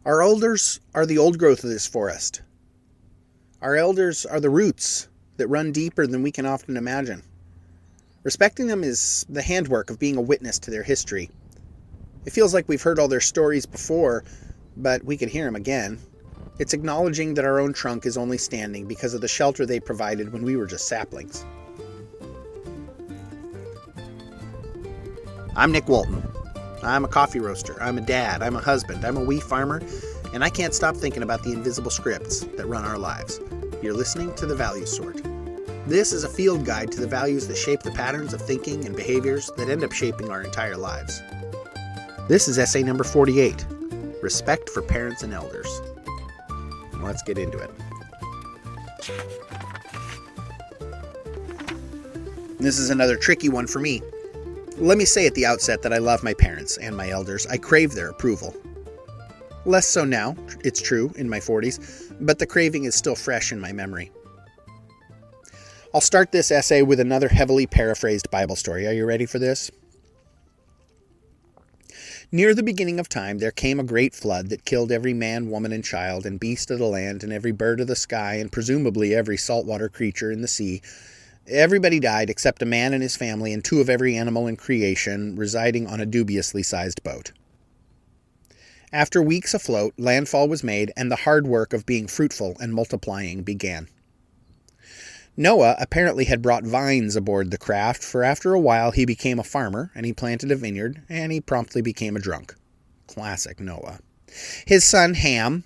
Our elders are the old growth of this forest. Our elders are the roots that run deeper than we can often imagine. Respecting them is the handwork of being a witness to their history. It feels like we've heard all their stories before, but we could hear them again. It's acknowledging that our own trunk is only standing because of the shelter they provided when we were just saplings. I'm Nick Walton. I'm a coffee roaster. I'm a dad. I'm a husband. I'm a wee farmer. And I can't stop thinking about the invisible scripts that run our lives. You're listening to The Value Sort. This is a field guide to the values that shape the patterns of thinking and behaviors that end up shaping our entire lives. This is essay number 48, Respect for Parents and Elders. Let's get into it. This is another tricky one for me. Let me say at the outset that I love my parents and my elders. I crave their approval. Less so now, it's true, in my 40s, but the craving is still fresh in my memory. I'll start this essay with another heavily paraphrased Bible story. Are you ready for this? Near the beginning of time, there came a great flood that killed every man, woman, and child, and beast of the land, and every bird of the sky, and presumably every saltwater creature in the sea. Everybody died except a man and his family and 2 of every animal in creation residing on a dubiously sized boat. After weeks afloat, landfall was made and the hard work of being fruitful and multiplying began. Noah apparently had brought vines aboard the craft, for after a while he became a farmer and he planted a vineyard and he promptly became a drunk. Classic Noah. His son Ham,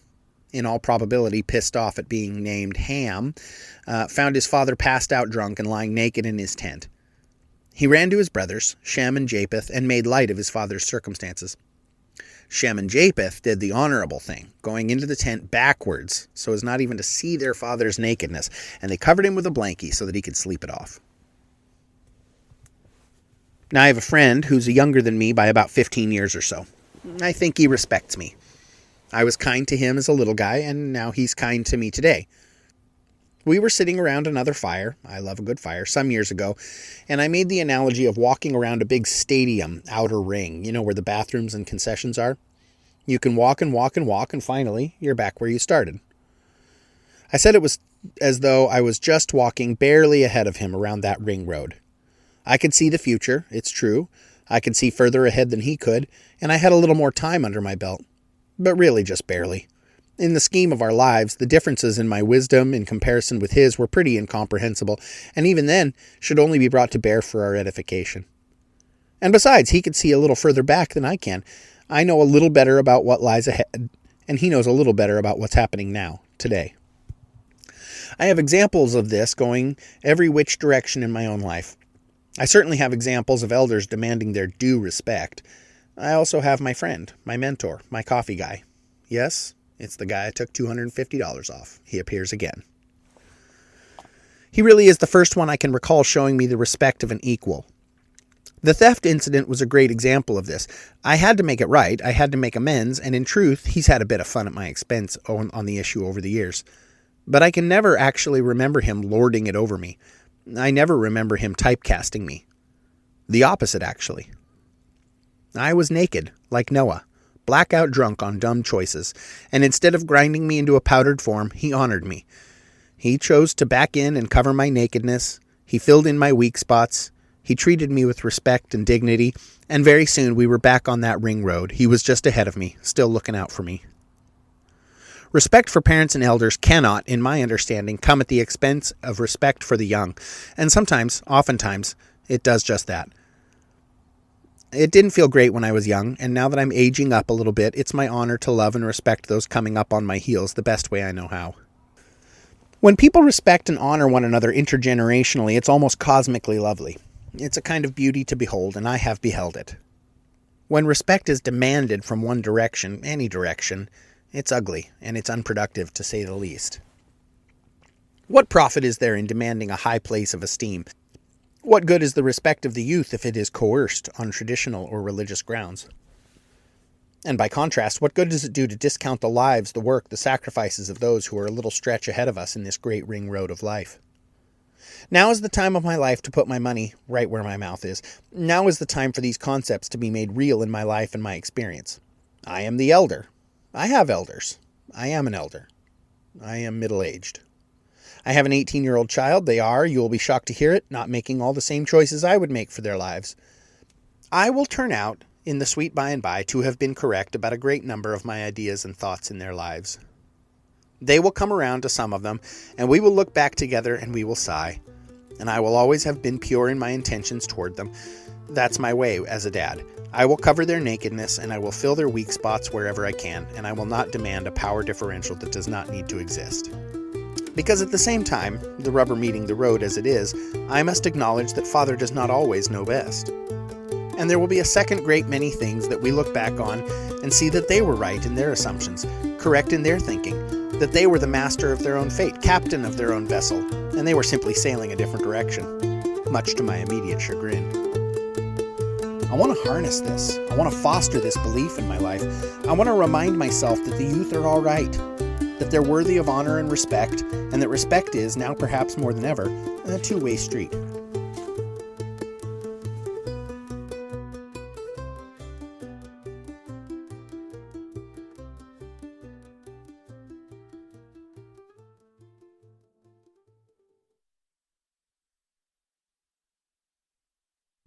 in all probability pissed off at being named Ham, found his father passed out drunk and lying naked in his tent. He ran to his brothers, Shem and Japheth, and made light of his father's circumstances. Shem and Japheth did the honorable thing, going into the tent backwards so as not even to see their father's nakedness, and they covered him with a blankie so that he could sleep it off. Now I have a friend who's younger than me by about 15 years or so. I think he respects me. I was kind to him as a little guy, and now he's kind to me today. We were sitting around another fire, I love a good fire, some years ago, and I made the analogy of walking around a big stadium outer ring, you know, where the bathrooms and concessions are. You can walk and walk and walk, and finally, you're back where you started. I said it was as though I was just walking barely ahead of him around that ring road. I could see the future, it's true. I could see further ahead than he could, and I had a little more time under my belt. But really just barely. In the scheme of our lives, the differences in my wisdom in comparison with his were pretty incomprehensible, and even then should only be brought to bear for our edification. And besides, he could see a little further back than I can. I know a little better about what lies ahead, and he knows a little better about what's happening now, today. I have examples of this going every which direction in my own life. I certainly have examples of elders demanding their due respect. I also have my friend, my mentor, my coffee guy. Yes, it's the guy I took $250 off. He appears again. He really is the first one I can recall showing me the respect of an equal. The theft incident was a great example of this. I had to make it right. I had to make amends, and in truth, he's had a bit of fun at my expense on the issue over the years. But I can never actually remember him lording it over me. I never remember him typecasting me. The opposite, actually. I was naked, like Noah, blackout drunk on dumb choices, and instead of grinding me into a powdered form, he honored me. He chose to back in and cover my nakedness. He filled in my weak spots. He treated me with respect and dignity, and very soon we were back on that ring road. He was just ahead of me, still looking out for me. Respect for parents and elders cannot, in my understanding, come at the expense of respect for the young, and sometimes, oftentimes, it does just that. It didn't feel great when I was young, and now that I'm aging up a little bit, it's my honor to love and respect those coming up on my heels the best way I know how. When people respect and honor one another intergenerationally, it's almost cosmically lovely. It's a kind of beauty to behold, and I have beheld it. When respect is demanded from one direction, any direction, it's ugly, and it's unproductive, to say the least. What profit is there in demanding a high place of esteem? What good is the respect of the youth if it is coerced on traditional or religious grounds? And by contrast, what good does it do to discount the lives, the work, the sacrifices of those who are a little stretch ahead of us in this great ring road of life? Now is the time of my life to put my money right where my mouth is. Now is the time for these concepts to be made real in my life and my experience. I am the elder. I have elders. I am an elder. I am middle-aged. I have an 18-year-old child. They are, you will be shocked to hear it, not making all the same choices I would make for their lives. I will turn out, in the sweet by and by, to have been correct about a great number of my ideas and thoughts in their lives. They will come around to some of them, and we will look back together and we will sigh. And I will always have been pure in my intentions toward them. That's my way as a dad. I will cover their nakedness, and I will fill their weak spots wherever I can, and I will not demand a power differential that does not need to exist. Because at the same time, the rubber meeting the road as it is, I must acknowledge that Father does not always know best. And there will be a second great many things that we look back on and see that they were right in their assumptions, correct in their thinking, that they were the master of their own fate, captain of their own vessel, and they were simply sailing a different direction, much to my immediate chagrin. I want to harness this. I want to foster this belief in my life. I want to remind myself that the youth are all right, that they're worthy of honor and respect, and that respect is, now perhaps more than ever, a two-way street.